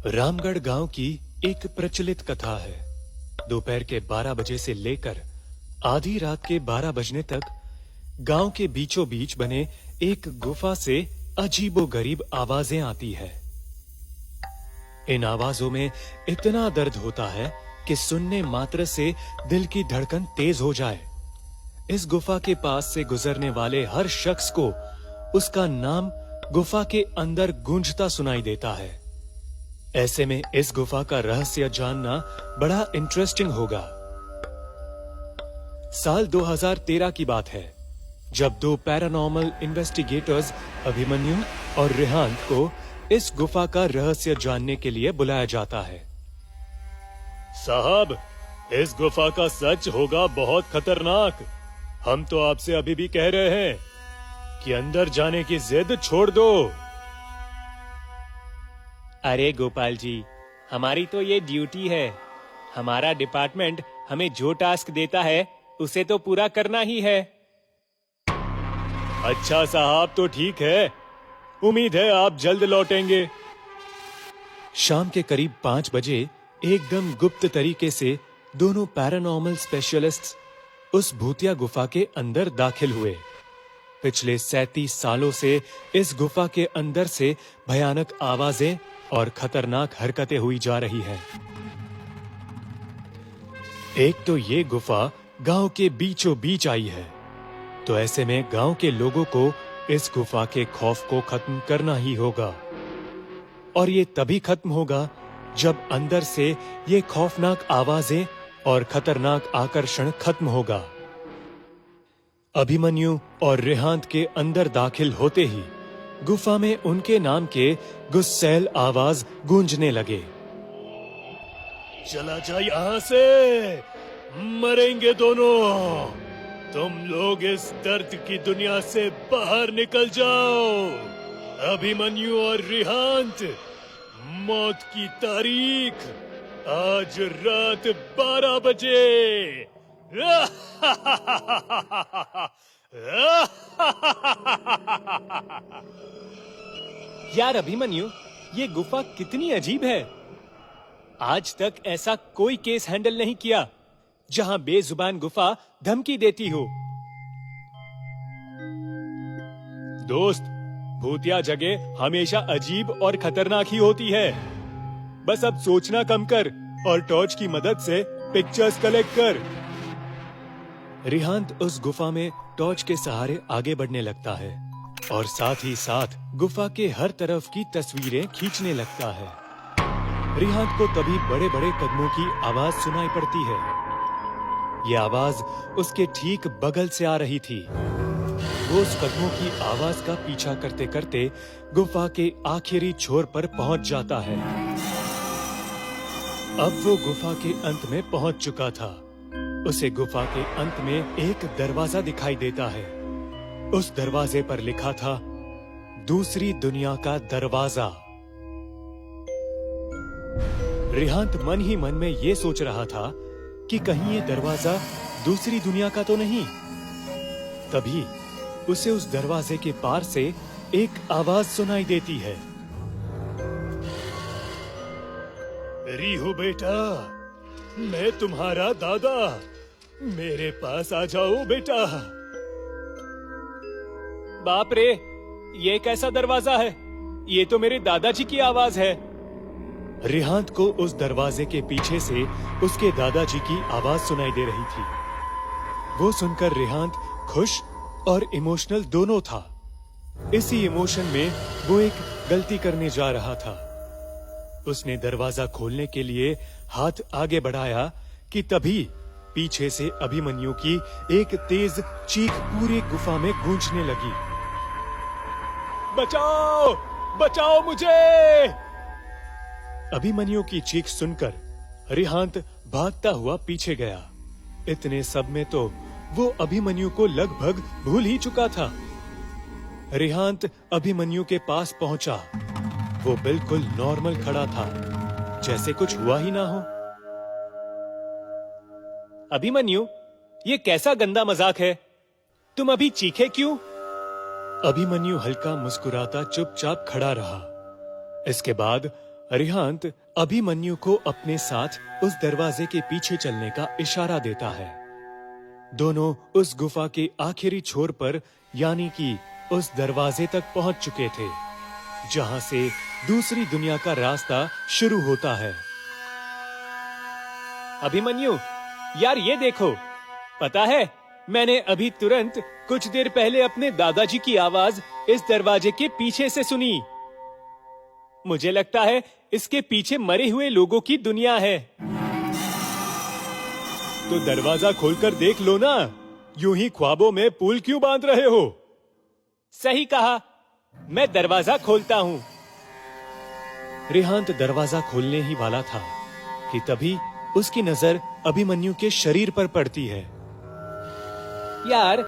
रामगढ़ गांव की एक प्रचलित कथा है। दोपहर के 12 बजे से लेकर आधी रात के 12 बजने तक गांव के बीचों बीच बने एक गुफा से अजीबोगरीब आवाजें आती है। इन आवाजों में इतना दर्द होता है कि सुनने मात्र से दिल की धड़कन तेज हो जाए। इस गुफा के पास से गुजरने वाले हर शख्स को उसका नाम गुफा के अंदर गूंजता सुनाई देता है। ऐसे में इस गुफा का रहस्य जानना बड़ा इंटरेस्टिंग होगा। साल 2013 की बात है, जब दो पैरानॉर्मल इन्वेस्टिगेटर्स अभिमन्यु और रिहांत को इस गुफा का रहस्य जानने के लिए बुलाया जाता है। साहब, इस गुफा का सच होगा बहुत खतरनाक। हम तो आपसे अभी भी कह रहे हैं कि अंदर जाने की जिद छोड़ दो। अरे गोपाल जी, हमारी तो ये ड्यूटी है। हमारा डिपार्टमेंट हमें जो टास्क देता है उसे तो पूरा करना ही है। अच्छा साहब, तो ठीक है। उम्मीद है आप जल्द लौटेंगे। शाम के करीब 5 बजे एकदम गुप्त तरीके से दोनों पैरानॉर्मल स्पेशलिस्ट्स उस भूतिया गुफा के अंदर दाखिल हुए। पिछले 37 सालों से इस गुफा के अंदर से भयानक आवाजें और खतरनाक हरकतें हुई जा रही हैं। एक तो ये गुफा गांव के बीचों बीच आई है, तो ऐसे में गांव के लोगों को इस गुफा के खौफ को खत्म करना ही होगा। और ये तभी खत्म होगा जब अंदर से ये खौफनाक आवाजें और खतरनाक आकर्षण खत्म होगा। अभिमन्यु और रिहांत के अंदर दाखिल होते ही गुफा में उनके नाम के गुस्सैल आवाज गूंजने लगे। चला जा यहाँ से, मरेंगे दोनों। तुम लोग इस दर्द की दुनिया से बाहर निकल जाओ। अभिमन्यु और रिहांत, मौत की तारीख आज रात 12 बजे। यार अभिमन्यु, ये गुफा कितनी अजीब है। आज तक ऐसा कोई केस हैंडल नहीं किया जहां बेजुबान गुफा धमकी देती हो। दोस्त, भूतिया जगह हमेशा अजीब और खतरनाक ही होती है। बस अब सोचना कम कर और टॉर्च की मदद से पिक्चर्स कलेक्ट कर। रिहांत उस गुफा में टॉर्च के सहारे आगे बढ़ने लगता है और साथ ही साथ गुफा के हर तरफ की तस्वीरें खींचने लगता है। रिहांत को तभी बड़े बड़े कदमों की आवाज सुनाई पड़ती है। ये आवाज उसके ठीक बगल से आ रही थी। वो उस कदमों की आवाज का पीछा करते करते गुफा के आखिरी छोर पर पहुंच जाता है। अब वो गुफा के अंत में पहुंच चुका था। उसे गुफा के अंत में एक दरवाजा दिखाई देता है। उस दरवाजे पर लिखा था, दूसरी दुनिया का दरवाजा। रिहांत मन ही मन में ये सोच रहा था कि कहीं ये दरवाजा दूसरी दुनिया का तो नहीं। तभी उसे उस दरवाजे के पार से एक आवाज सुनाई देती है। रीहू बेटा, मैं तुम्हारा दादा, मेरे पास आ जाओ बेटा। बाप रे, ये कैसा दरवाजा है? ये तो मेरे दादाजी की आवाज है। रिहांत को उस दरवाजे के पीछे से उसके दादाजी की आवाज सुनाई दे रही थी। वो सुनकर रिहांत खुश और इमोशनल दोनों था। इसी इमोशन में वो एक गलती करने जा रहा था। उसने दरवाजा खोलने के लिए हाथ आगे बढ़ाया कि तभी पीछे से अभिमन्यु की एक तेज चीख पूरी गुफा में गूंजने लगी। बचाओ, बचाओ मुझे! अभिमन्यु की चीख सुनकर रिहांत भागता हुआ पीछे गया। इतने सब में तो वो अभिमन्यु को लगभग भूल ही चुका था। रिहांत अभिमन्यु के पास पहुंचा। वो बिल्कुल नॉर्मल खड़ा था, जैसे कुछ हुआ ही ना हो। अभिमन्यु, ये कैसा गंदा मजाक है? तुम अभी चीखे क्यों? अभिमन्यु हल्का मुस्कुराता चुपचाप खड़ा रहा। इसके बाद अरिहंत अभिमन्यु को अपने साथ उस दरवाजे के पीछे चलने का इशारा देता है। दोनों उस गुफा के आखिरी छोर पर यानी कि उस दरवाजे तक पहुंच चुके थे जहां से दूसरी दुनिया का रास्ता शुरू होता है। अभिमन्यु, यार ये देखो, पता है मैंने अभी तुरंत कुछ देर पहले अपने दादाजी की आवाज इस दरवाजे के पीछे से सुनी। मुझे लगता है इसके पीछे मरे हुए लोगों की दुनिया है। तो दरवाजा खोलकर देख लो ना, यूं ही ख्वाबों में पुल क्यों बांध रहे हो? सही कहा, मैं दरवाजा खोलता हूँ। रिहांत दरवाजा खोलने ही वाला था कि तभी उसकी नजर अभिमन्यु के शरीर पर पड़ती है। यार